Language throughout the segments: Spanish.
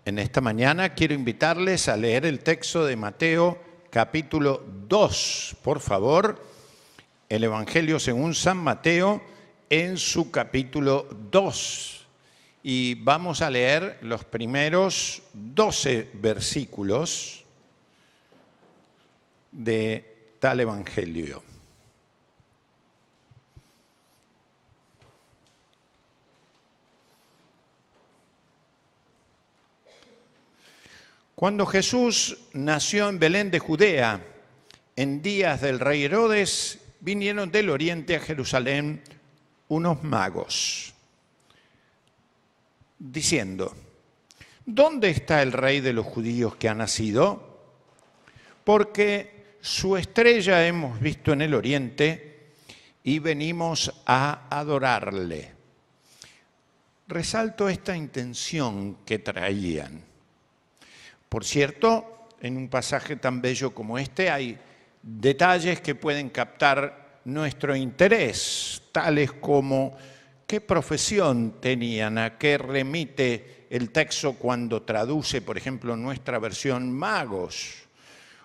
En esta mañana quiero invitarles a leer el texto de Mateo capítulo 2. Por favor, el Evangelio según San Mateo en su capítulo 2. Y vamos a leer los primeros 12 versículos de tal Evangelio. Cuando Jesús nació en Belén de Judea, en días del rey Herodes, vinieron del oriente a Jerusalén unos magos, diciendo: ¿dónde está el rey de los judíos que ha nacido? Porque su estrella hemos visto en el oriente y venimos a adorarle. Resalto esta intención que traían. Por cierto, en un pasaje tan bello como este hay detalles que pueden captar nuestro interés, tales como qué profesión tenían, a qué remite el texto cuando traduce, por ejemplo, nuestra versión magos,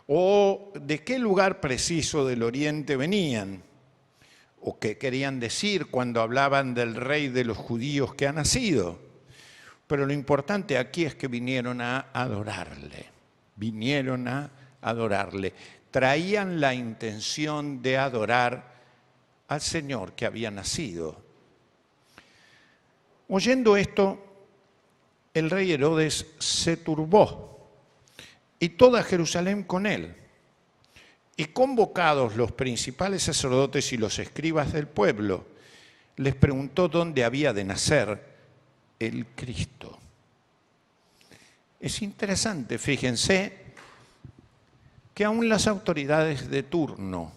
o de qué lugar preciso del oriente venían, o qué querían decir cuando hablaban del rey de los judíos que ha nacido. Pero lo importante aquí es que vinieron a adorarle, traían la intención de adorar al Señor que había nacido. Oyendo esto, el rey Herodes se turbó y toda Jerusalén con él. Y convocados los principales sacerdotes y los escribas del pueblo, les preguntó dónde había de nacer el Cristo. Es interesante, fíjense, que aún las autoridades de turno,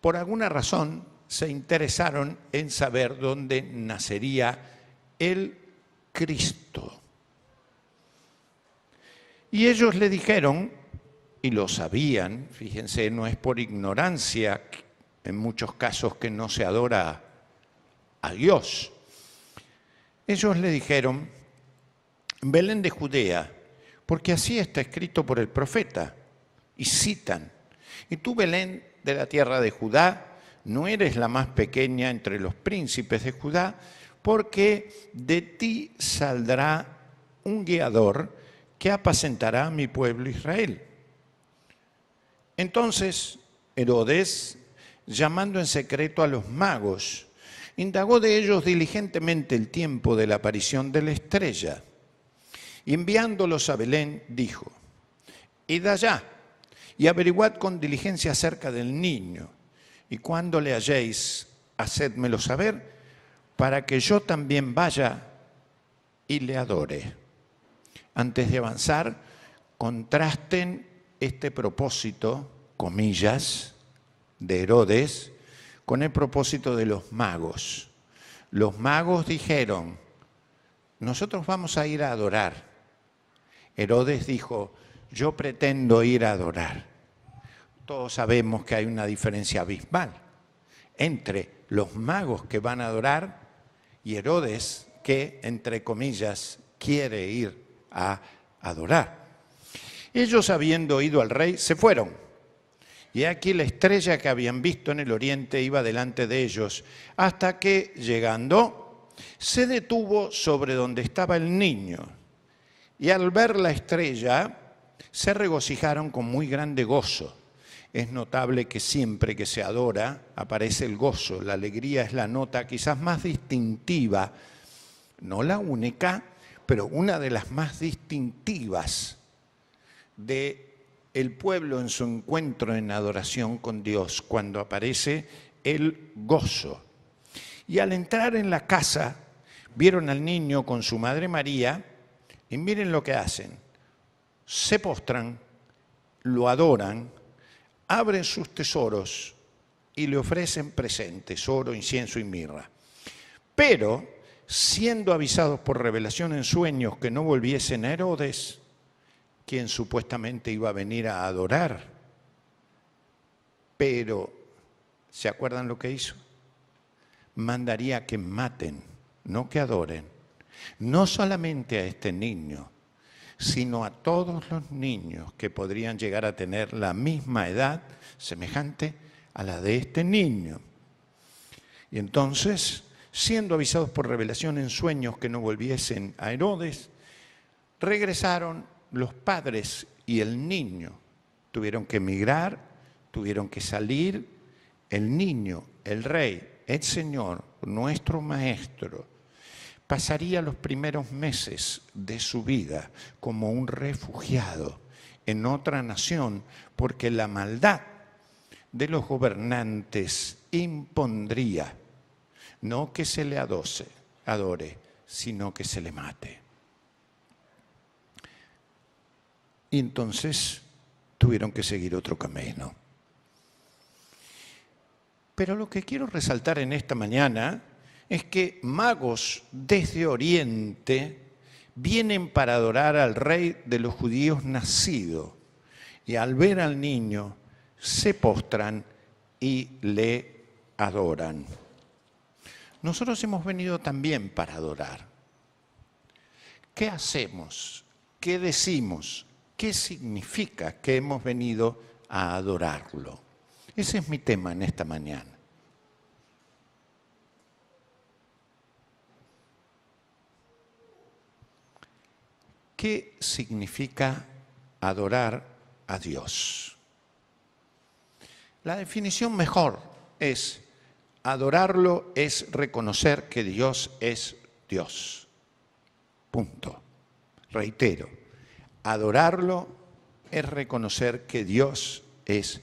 por alguna razón, se interesaron en saber dónde nacería el Cristo. Y ellos le dijeron, y lo sabían, fíjense, no es por ignorancia, en muchos casos que no se adora a Dios. Ellos le dijeron: Belén de Judea, porque así está escrito por el profeta. Y citan: y tú, Belén de la tierra de Judá, no eres la más pequeña entre los príncipes de Judá, porque de ti saldrá un guiador que apacentará a mi pueblo Israel. Entonces Herodes, llamando en secreto a los magos, indagó de ellos diligentemente el tiempo de la aparición de la estrella. Y enviándolos a Belén, dijo: id allá y averiguad con diligencia acerca del niño, y cuando le halléis, hacédmelo saber, para que yo también vaya y le adore. Antes de avanzar, contrasten este propósito, comillas, de Herodes, con el propósito de los magos. Los magos dijeron: nosotros vamos a ir a adorar. Herodes dijo: yo pretendo ir a adorar. Todos sabemos que hay una diferencia abismal entre los magos que van a adorar y Herodes que, entre comillas, quiere ir a adorar. Ellos, habiendo oído al rey, se fueron. Y aquí la estrella que habían visto en el oriente iba delante de ellos, hasta que, llegando, se detuvo sobre donde estaba el niño. Y al ver la estrella, se regocijaron con muy grande gozo. Es notable que siempre que se adora aparece el gozo. La alegría es la nota quizás más distintiva, no la única, pero una de las más distintivas de el pueblo en su encuentro en adoración con Dios, cuando aparece el gozo. Y al entrar en la casa, vieron al niño con su madre María, y miren lo que hacen. Se postran, lo adoran, abren sus tesoros y le ofrecen presentes, oro, incienso y mirra. Pero, siendo avisados por revelación en sueños que no volviesen a Herodes, quien supuestamente iba a venir a adorar. Pero, ¿se acuerdan lo que hizo? Mandaría que maten, no que adoren, no solamente a este niño, sino a todos los niños que podrían llegar a tener la misma edad semejante a la de este niño. Y entonces, siendo avisados por revelación en sueños que no volviesen a Herodes, regresaron los padres y el niño. Tuvieron que emigrar, tuvieron que salir. El niño, el rey, el Señor, nuestro Maestro, pasaría los primeros meses de su vida como un refugiado en otra nación, porque la maldad de los gobernantes impondría no que se le adore, sino que se le mate. Y entonces tuvieron que seguir otro camino. Pero lo que quiero resaltar en esta mañana es que magos desde Oriente vienen para adorar al rey de los judíos nacido, y al ver al niño se postran y le adoran. Nosotros hemos venido también para adorar. ¿Qué hacemos? ¿Qué decimos? ¿Qué significa que hemos venido a adorarlo? Ese es mi tema en esta mañana. ¿Qué significa adorar a Dios? La definición mejor es: adorarlo es reconocer que Dios es Dios. Punto. Reitero, adorarlo es reconocer que Dios es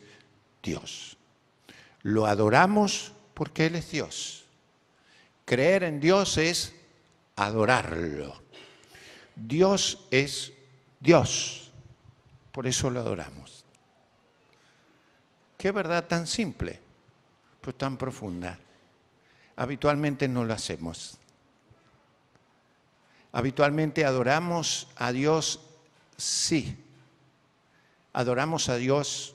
Dios. Lo adoramos porque Él es Dios. Creer en Dios es adorarlo. Dios es Dios, por eso lo adoramos. Qué verdad tan simple, pues tan profunda. Habitualmente no lo hacemos. Habitualmente adoramos a Dios, sí. Adoramos a Dios,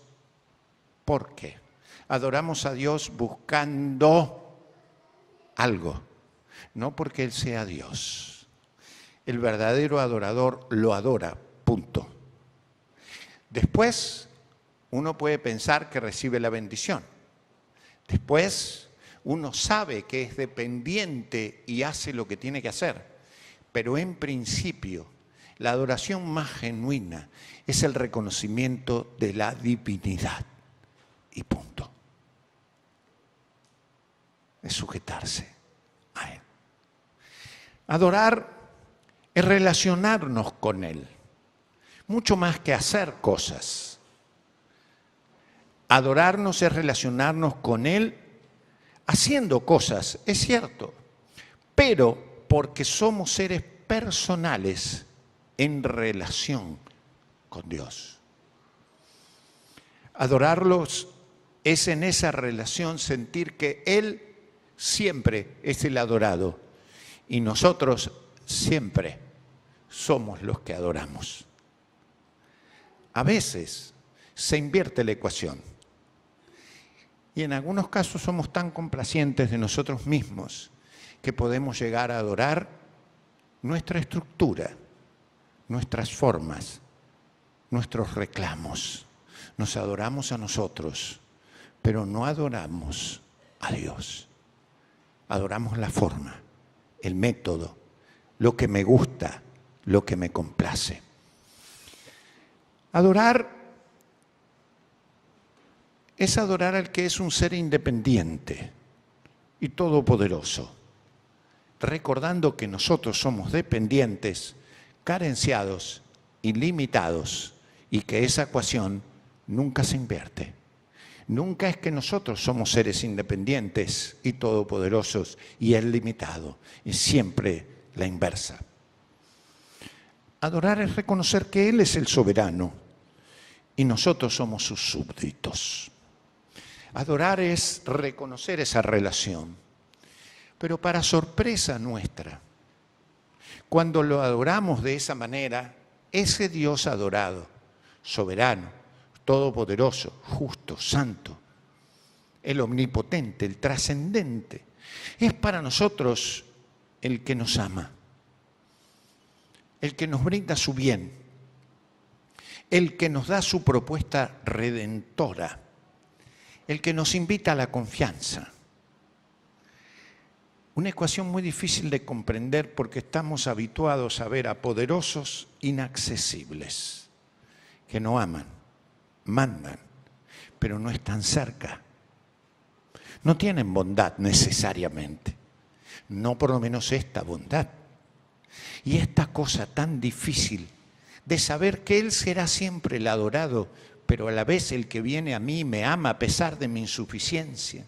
¿por qué? Adoramos a Dios buscando algo, no porque Él sea Dios. El verdadero adorador lo adora, punto. Después, uno puede pensar que recibe la bendición. Después, uno sabe que es dependiente y hace lo que tiene que hacer. Pero en principio, la adoración más genuina es el reconocimiento de la divinidad. Y punto. Es sujetarse a Él. Adorar es relacionarnos con Él, mucho más que hacer cosas. Adorarnos es relacionarnos con Él haciendo cosas, es cierto, pero porque somos seres personales en relación con Dios. Adorarlos es en esa relación sentir que Él siempre es el adorado y nosotros siempre somos los que adoramos. A veces se invierte la ecuación y en algunos casos somos tan complacientes de nosotros mismos que podemos llegar a adorar nuestra estructura, nuestras formas, nuestros reclamos. Nos adoramos a nosotros, pero no adoramos a Dios. Adoramos la forma, el método, lo que me gusta, lo que me complace. Adorar es adorar al que es un ser independiente y todopoderoso, recordando que nosotros somos dependientes, carenciados y limitados, y que esa ecuación nunca se invierte. Nunca es que nosotros somos seres independientes y todopoderosos y Él limitado, es siempre la inversa. Adorar es reconocer que Él es el soberano y nosotros somos sus súbditos. Adorar es reconocer esa relación, pero para sorpresa nuestra, cuando lo adoramos de esa manera, ese Dios adorado, soberano, todopoderoso, justo, santo, el omnipotente, el trascendente, es para nosotros el que nos ama, el que nos brinda su bien, el que nos da su propuesta redentora, el que nos invita a la confianza. Una ecuación muy difícil de comprender porque estamos habituados a ver a poderosos inaccesibles, que no aman, mandan, pero no están cerca. No tienen bondad necesariamente, no por lo menos esta bondad. Y esta cosa tan difícil de saber que Él será siempre el adorado, pero a la vez el que viene a mí me ama a pesar de mi insuficiencia.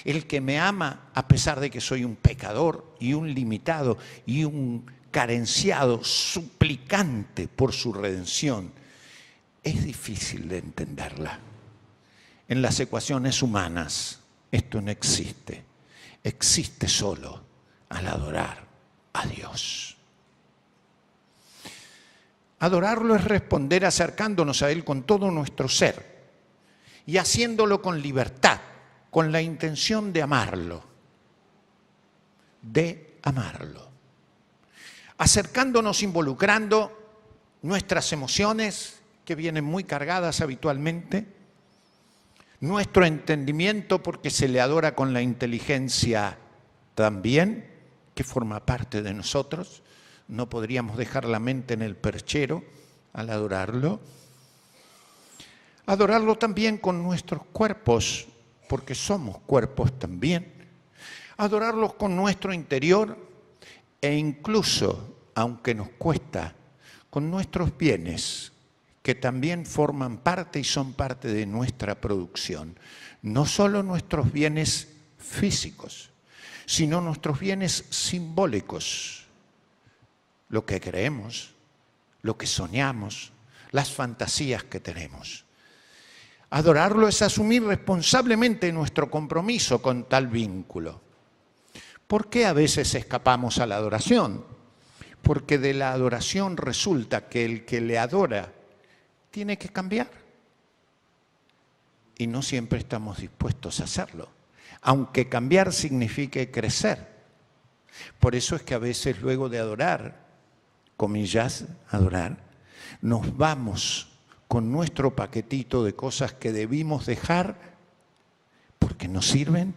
El que me ama a pesar de que soy un pecador y un limitado y un carenciado, suplicante por su redención. Es difícil de entenderla. En las ecuaciones humanas esto no existe. Existe solo al adorar a Dios. Adorarlo es responder acercándonos a Él con todo nuestro ser y haciéndolo con libertad, con la intención de amarlo. De amarlo. Acercándonos, involucrando nuestras emociones, que vienen muy cargadas habitualmente, nuestro entendimiento, porque se le adora con la inteligencia también, que forma parte de nosotros. No podríamos dejar la mente en el perchero al adorarlo. Adorarlo también con nuestros cuerpos, porque somos cuerpos también. Adorarlos con nuestro interior e incluso, aunque nos cuesta, con nuestros bienes, que también forman parte y son parte de nuestra producción. No solo nuestros bienes físicos, sino nuestros bienes simbólicos. Lo que creemos, lo que soñamos, las fantasías que tenemos. Adorarlo es asumir responsablemente nuestro compromiso con tal vínculo. ¿Por qué a veces escapamos a la adoración? Porque de la adoración resulta que el que le adora tiene que cambiar. Y no siempre estamos dispuestos a hacerlo, aunque cambiar signifique crecer. Por eso es que a veces luego de adorar, comillas, adorar, nos vamos con nuestro paquetito de cosas que debimos dejar porque no sirven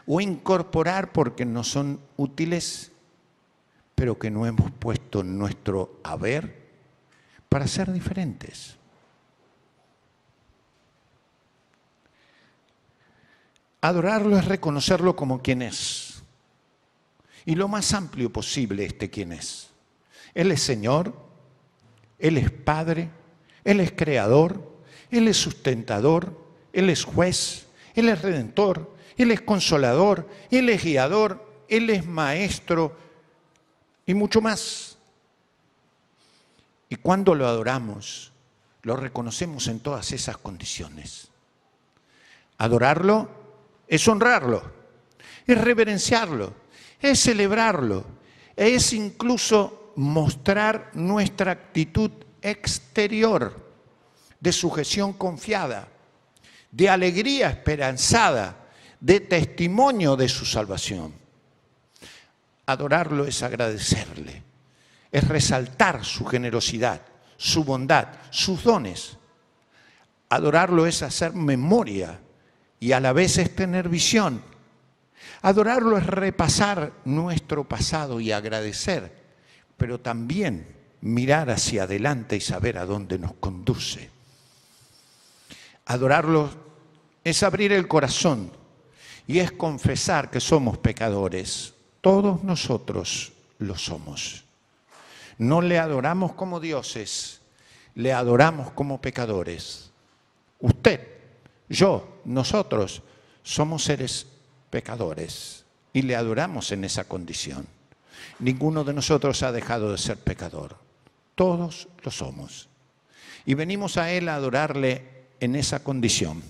o incorporar porque no son útiles, pero que no hemos puesto en nuestro haber para ser diferentes. Adorarlo es reconocerlo como quien es y lo más amplio posible quien es. Él es Señor, Él es Padre, Él es Creador, Él es sustentador, Él es juez, Él es Redentor, Él es Consolador, Él es Guiador, Él es Maestro y mucho más. Y cuando lo adoramos, lo reconocemos en todas esas condiciones. Adorarlo es honrarlo, es reverenciarlo, es celebrarlo, es incluso mostrar nuestra actitud exterior de sujeción confiada, de alegría esperanzada, de testimonio de su salvación. Adorarlo es agradecerle, es resaltar su generosidad, su bondad, sus dones. Adorarlo es hacer memoria y a la vez es tener visión. Adorarlo es repasar nuestro pasado y agradecer, pero también mirar hacia adelante y saber a dónde nos conduce. Adorarlo es abrir el corazón y es confesar que somos pecadores. Todos nosotros lo somos. No le adoramos como dioses, le adoramos como pecadores. Usted, yo, nosotros somos seres pecadores y le adoramos en esa condición. Ninguno de nosotros ha dejado de ser pecador. Todos lo somos. Y venimos a Él a adorarle en esa condición.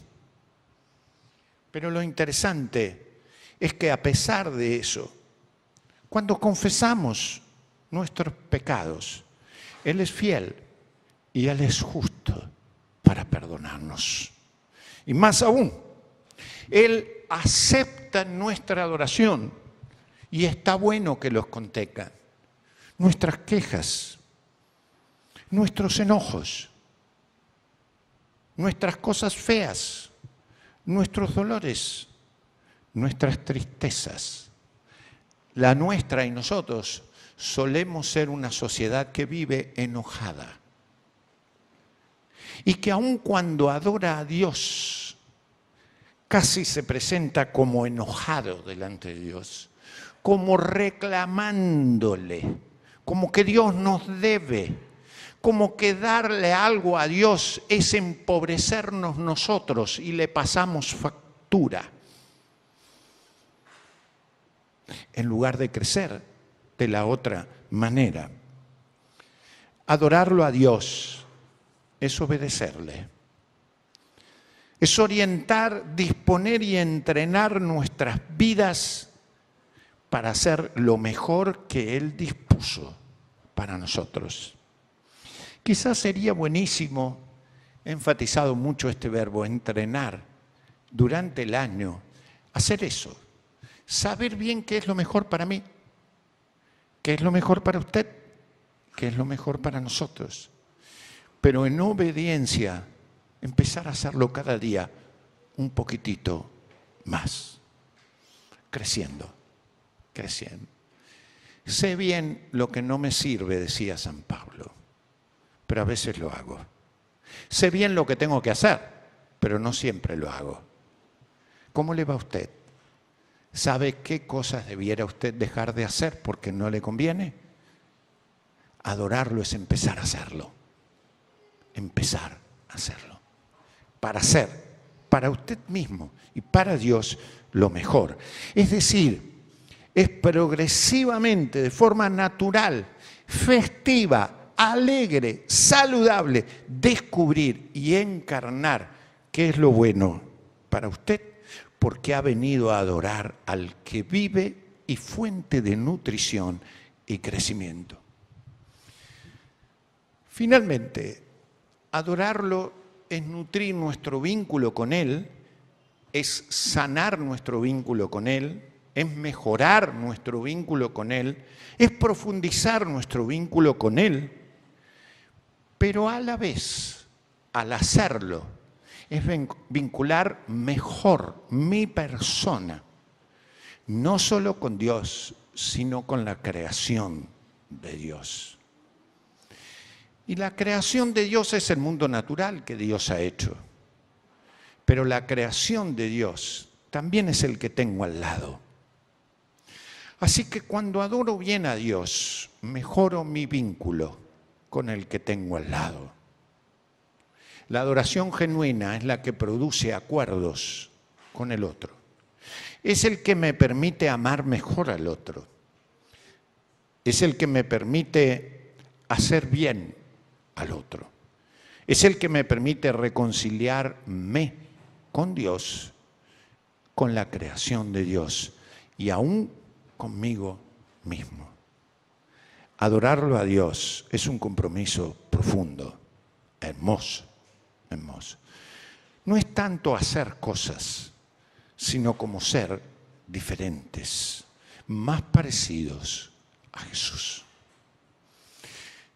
Pero lo interesante es que a pesar de eso, cuando confesamos nuestros pecados, Él es fiel y Él es justo para perdonarnos. Y más aún, Él acepta nuestra adoración y está bueno que los contenga. Nuestras quejas nuestros enojos, nuestras cosas feas, nuestros dolores, nuestras tristezas. La nuestra y nosotros solemos ser una sociedad que vive enojada y que aun cuando adora a Dios, casi se presenta como enojado delante de Dios, como reclamándole, como que Dios nos debe, como que darle algo a Dios es empobrecernos nosotros y le pasamos factura, en lugar de crecer de la otra manera. Adorarlo a Dios es obedecerle. Es orientar, disponer y entrenar nuestras vidas para hacer lo mejor que Él dispuso para nosotros. Quizás sería buenísimo, he enfatizado mucho este verbo, entrenar durante el año, hacer eso, saber bien qué es lo mejor para mí, qué es lo mejor para usted, qué es lo mejor para nosotros. Pero en obediencia, empezar a hacerlo cada día un poquitito más, creciendo. Sé bien lo que no me sirve, decía San Pablo, pero a veces lo hago. Sé bien lo que tengo que hacer, pero no siempre lo hago. ¿Cómo le va a usted? ¿Sabe qué cosas debiera usted dejar de hacer porque no le conviene? Adorarlo es empezar a hacerlo. Empezar a hacerlo. Para hacer, para usted mismo y para Dios, lo mejor. Es decir, es progresivamente, de forma natural, festiva, alegre, saludable, descubrir y encarnar qué es lo bueno para usted, porque ha venido a adorar al que vive y fuente de nutrición y crecimiento. Finalmente, adorarlo es nutrir nuestro vínculo con Él, es sanar nuestro vínculo con Él, es mejorar nuestro vínculo con Él, es profundizar nuestro vínculo con Él, pero a la vez, al hacerlo, es vincular mejor mi persona, no solo con Dios, sino con la creación de Dios. Y la creación de Dios es el mundo natural que Dios ha hecho, pero la creación de Dios también es el que tengo al lado. Así que cuando adoro bien a Dios, mejoro mi vínculo con el que tengo al lado. La adoración genuina es la que produce acuerdos con el otro. Es el que me permite amar mejor al otro. Es el que me permite hacer bien al otro. Es el que me permite reconciliarme con Dios, con la creación de Dios y aún conmigo mismo. Adorarlo a Dios es un compromiso profundo, hermoso. No es tanto hacer cosas, sino como ser diferentes, más parecidos a Jesús.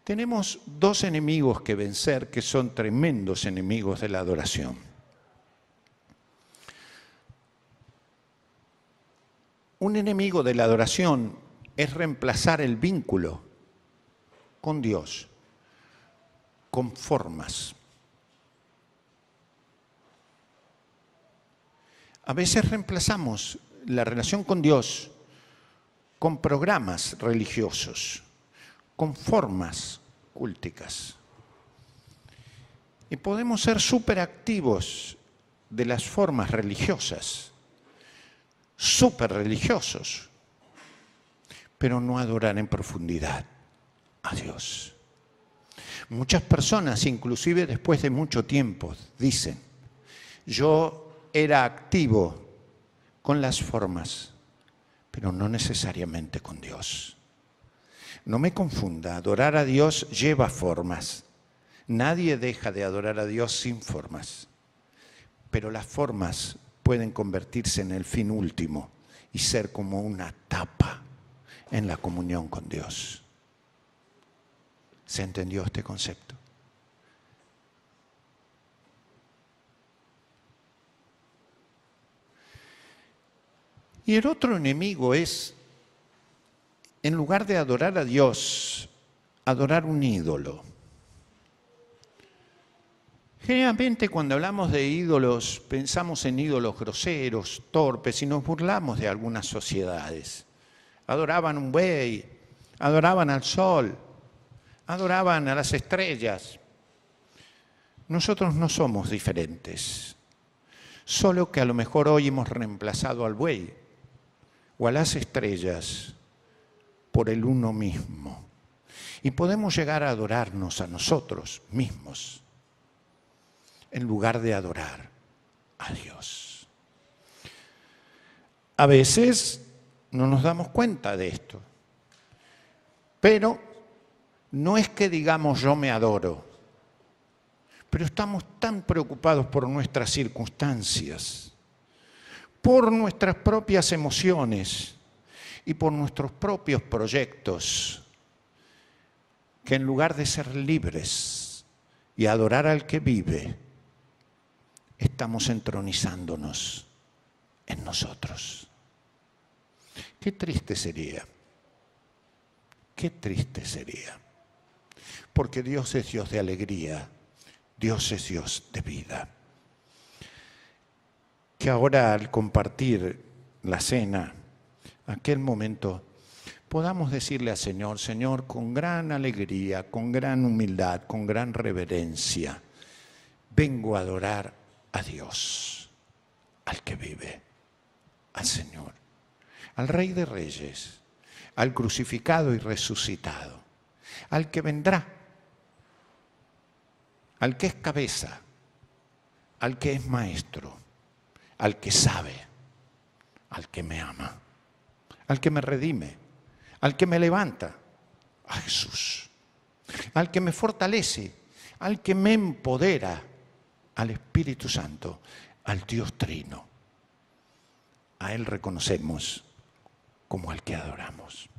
Tenemos dos enemigos que vencer que son tremendos enemigos de la adoración. Un enemigo de la adoración es reemplazar el vínculo con Dios con formas. A veces reemplazamos la relación con Dios con programas religiosos, con formas culticas. Y podemos ser súper activos de las formas religiosas, súper religiosos, pero no adorar en profundidad a Dios. Muchas personas, inclusive después de mucho tiempo, dicen, yo era activo con las formas, pero no necesariamente con Dios. No me confunda, adorar a Dios lleva formas. Nadie deja de adorar a Dios sin formas, pero las formas pueden convertirse en el fin último y ser como una tapa en la comunión con Dios. ¿Se entendió este concepto? Y el otro enemigo es, en lugar de adorar a Dios, adorar un ídolo. Generalmente cuando hablamos de ídolos, pensamos en ídolos groseros, torpes, y nos burlamos de algunas sociedades. Adoraban un buey, adoraban al sol, adoraban a las estrellas. Nosotros no somos diferentes, solo que a lo mejor hoy hemos reemplazado al buey o a las estrellas por el uno mismo. Y podemos llegar a adorarnos a nosotros mismos en lugar de adorar a Dios. A veces no nos damos cuenta de esto, pero no es que digamos yo me adoro, pero estamos tan preocupados por nuestras circunstancias, por nuestras propias emociones y por nuestros propios proyectos, que en lugar de ser libres y adorar al que vive, estamos entronizándonos en nosotros. Qué triste sería, qué triste sería, porque Dios es Dios de alegría, Dios es Dios de vida. Que ahora al compartir la cena, aquel momento, podamos decirle al Señor, Señor, con gran alegría, con gran humildad, con gran reverencia, vengo a adorar a Dios, al que vive, al Señor, al Rey de Reyes, al crucificado y resucitado, al que vendrá, al que es cabeza, al que es maestro, al que sabe, al que me ama, al que me redime, al que me levanta, a Jesús, al que me fortalece, al que me empodera, al Espíritu Santo, al Dios Trino. A Él reconocemos como al que adoramos.